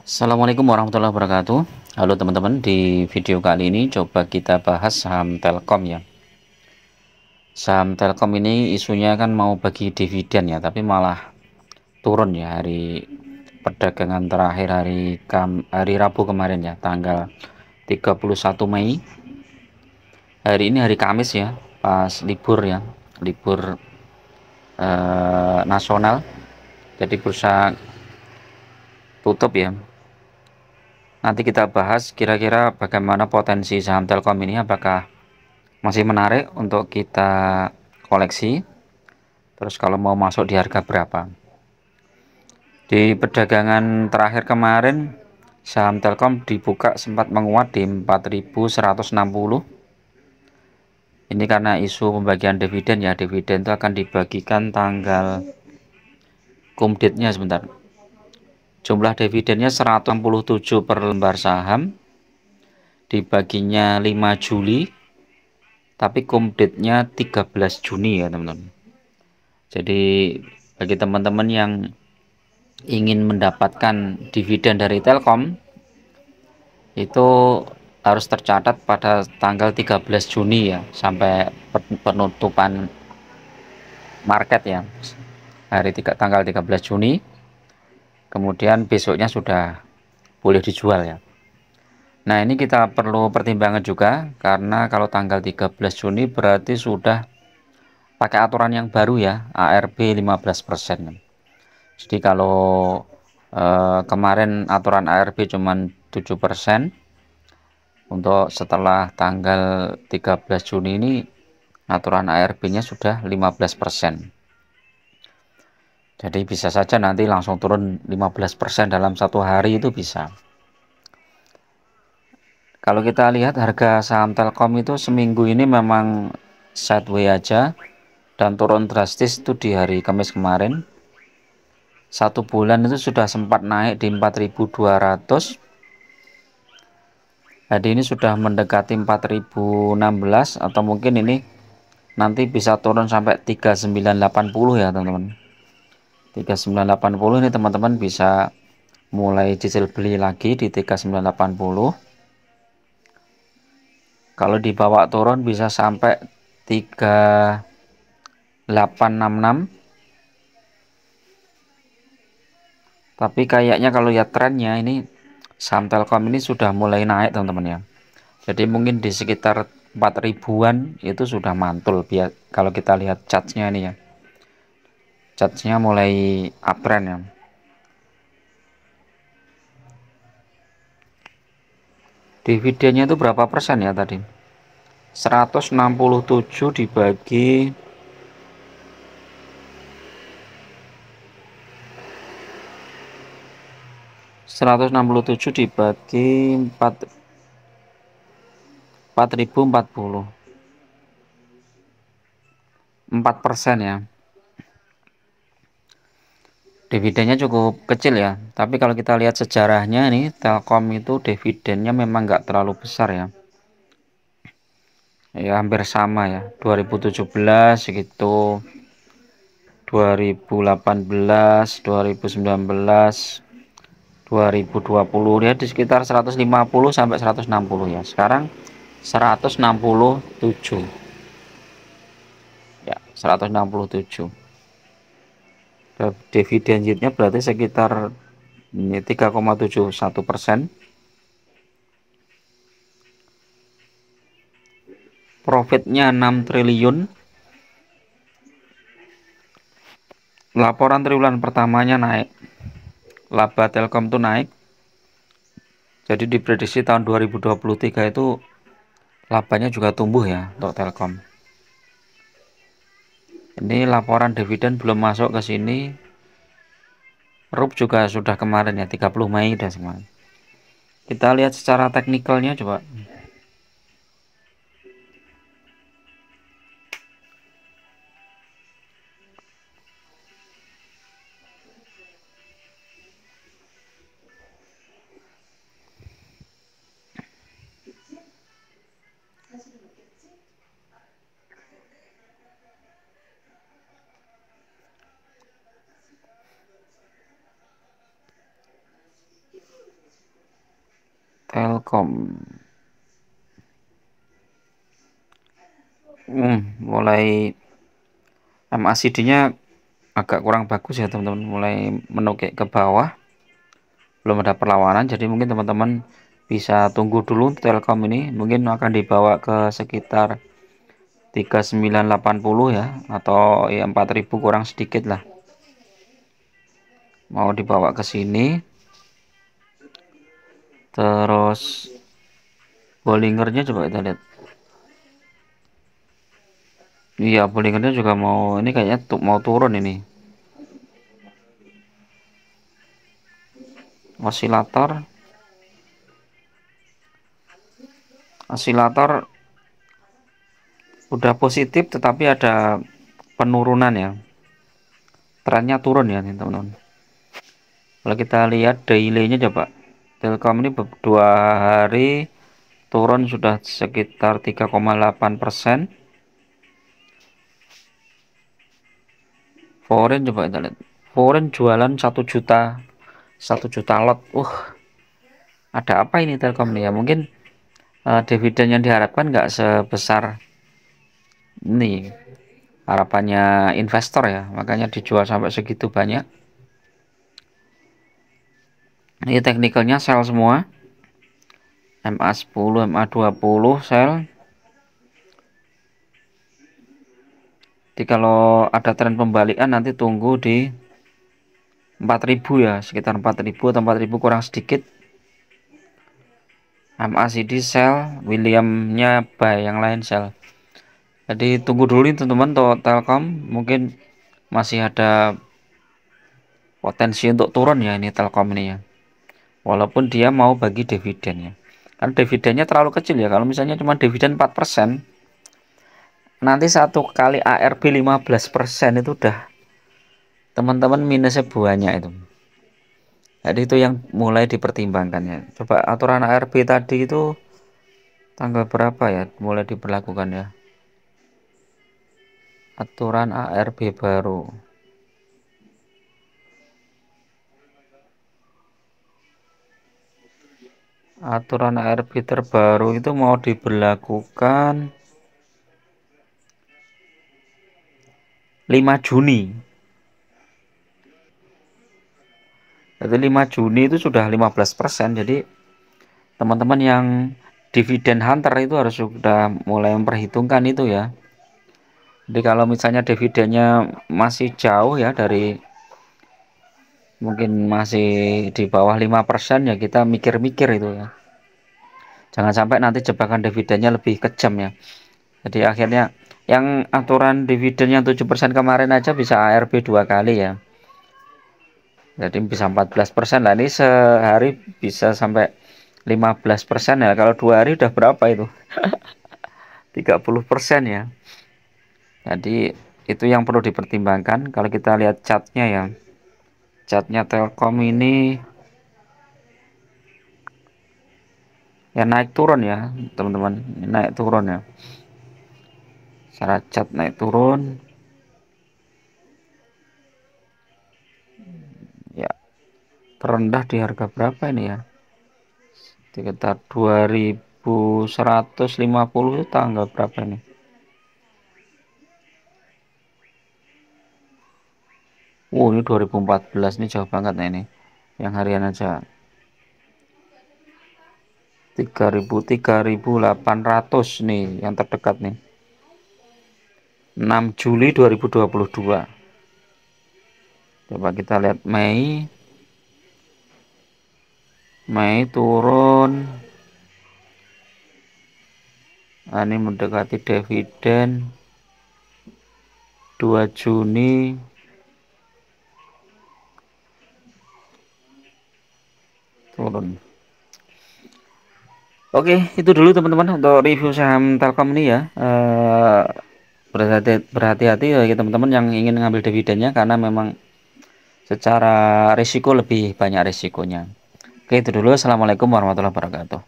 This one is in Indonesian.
Assalamualaikum warahmatullahi wabarakatuh. Halo teman-teman, di video kali ini coba kita bahas saham Telkom ya. Saham Telkom ini isunya kan mau bagi dividen ya, tapi malah turun ya hari perdagangan terakhir hari Rabu kemarin ya, tanggal 31 Mei. Hari ini hari Kamis ya, pas libur ya, libur nasional. Jadi bursa tutup ya. Nanti kita bahas kira-kira bagaimana potensi saham Telkom ini, apakah masih menarik untuk kita koleksi, terus kalau mau masuk di harga berapa. Di perdagangan terakhir kemarin saham Telkom dibuka sempat menguat di 4.160. Ini karena isu pembagian dividen ya, dividen itu akan dibagikan tanggal kumditnya sebentar. Jumlah dividennya 167 per lembar saham, dibaginya 5 Juli, tapi kumditnya 13 Juni ya teman-teman. Jadi bagi teman-teman yang ingin mendapatkan dividen dari Telkom, itu harus tercatat pada tanggal 13 Juni ya, sampai penutupan market ya, tanggal 13 Juni. Kemudian besoknya sudah boleh dijual ya. Nah, ini kita perlu pertimbangan juga, karena kalau tanggal 13 Juni berarti sudah pakai aturan yang baru ya, ARB 15%. Jadi kalau kemarin aturan ARB cuman 7%, untuk setelah tanggal 13 Juni ini aturan ARB-nya sudah 15%. Jadi bisa saja nanti langsung turun 15% dalam satu hari, itu bisa. Kalau kita lihat harga saham Telkom itu seminggu ini memang sideways aja dan turun drastis itu di hari Kamis kemarin. Satu bulan itu sudah sempat naik di 4.200. Jadi ini sudah mendekati 4.016, atau mungkin ini nanti bisa turun sampai 3980 ya teman-teman. 3980 ini teman-teman bisa mulai cicil beli lagi di 3980. Kalau dibawa turun bisa sampai 3866. Tapi kayaknya kalau lihat trennya ini saham Telkom ini sudah mulai naik teman-teman ya. Jadi mungkin di sekitar 4 ribuan itu sudah mantul, biar kalau kita lihat chartnya ini ya, chartnya mulai uptrend ya. Dividennya itu berapa persen ya tadi? 167 dibagi 167 dibagi 4.040, 4% ya. Dividennya cukup kecil ya, tapi kalau kita lihat sejarahnya nih, Telkom itu dividennya memang nggak terlalu besar ya. Ya hampir sama ya, 2017 segitu, 2018, 2019, 2020 ya di sekitar 150 sampai 160 ya. Sekarang 167 ya, 167. Dividen yieldnya berarti sekitar 3,71%. Profitnya 6 triliun. Laporan triwulan pertamanya naik, laba Telkom tuh naik. Jadi diprediksi tahun 2023 itu labanya juga tumbuh ya untuk Telkom. Ini laporan dividen belum masuk ke sini. RUP juga sudah kemarin ya, 30 Mei udah kemarin. Kita lihat secara teknikalnya coba. Telkom. Mulai MACD-nya agak kurang bagus ya teman-teman, mulai menukik ke bawah, belum ada perlawanan, jadi mungkin teman-teman bisa tunggu dulu Telkom ini, mungkin akan dibawa ke sekitar 3980 ya, atau ya 4000 kurang sedikit lah, mau dibawa ke sini. Terus Bollingernya coba kita lihat. Iya, Bollingernya juga mau ini kayaknya mau turun ini. Osilator udah positif tetapi ada penurunan ya, trennya turun ya nih teman-teman. Kalau kita lihat daily-nya coba, Telkom ini 2 hari turun sudah sekitar 3,8%. Foreign coba kita lihat, Foreign jualan 1 juta lot. Ada apa ini Telkom nih ya, mungkin dividen yang diharapkan nggak sebesar ini harapannya investor ya, makanya dijual sampai segitu banyak. Ini teknikalnya sell semua, MA10 MA20 sell. Jadi kalau ada tren pembalikan nanti tunggu di 4000 ya, sekitar 4000 atau 4000 kurang sedikit. MACD sell, Williamnya buy, yang lain sell. Jadi tunggu dulu teman-teman, Telkom mungkin masih ada potensi untuk turun ya ini Telkom ini ya, walaupun dia mau bagi dividen ya, kan dividennya terlalu kecil ya. Kalau misalnya cuma dividen 4%, nanti satu kali ARB 15% itu udah teman-teman minusnya banyak itu. Jadi itu yang mulai dipertimbangkan ya. Coba aturan ARB tadi itu tanggal berapa ya mulai diberlakukan ya, aturan ARB baru. Aturan ARB terbaru itu mau diberlakukan 5 Juni. Jadi 5 Juni itu sudah 15%. Jadi teman-teman yang dividen hunter itu harus sudah mulai memperhitungkan itu ya. Jadi kalau misalnya dividennya masih jauh ya, dari mungkin masih di bawah 5% ya, kita mikir-mikir itu ya. Jangan sampai nanti jebakan dividennya lebih kejam ya. Jadi akhirnya yang aturan dividennya 7% kemarin aja bisa ARB 2 kali ya. Jadi bisa 14% lah, ini sehari bisa sampai 15% ya. Kalau 2 hari udah berapa itu? 30% ya. Jadi itu yang perlu dipertimbangkan. Kalau kita lihat chartnya ya, chartnya Telkom ini ya naik turun ya teman-teman, naik turun ya, secara chart naik turun ya. Terendah di harga berapa ini ya, sekitar 2150 itu tanggal berapa ini. Ini 2014, ini jauh banget nah ini, yang harian aja 3800 nih yang terdekat nih, 6 Juli 2022. Coba kita lihat Mei turun. Nah, ini mendekati dividen 2 Juni turun. Oke, itu dulu teman-teman untuk review saham Telkom ini ya. Berhati-hati ya teman-teman yang ingin ngambil dividennya, karena memang secara risiko lebih banyak risikonya. Oke, itu dulu. Assalamualaikum warahmatullahi wabarakatuh.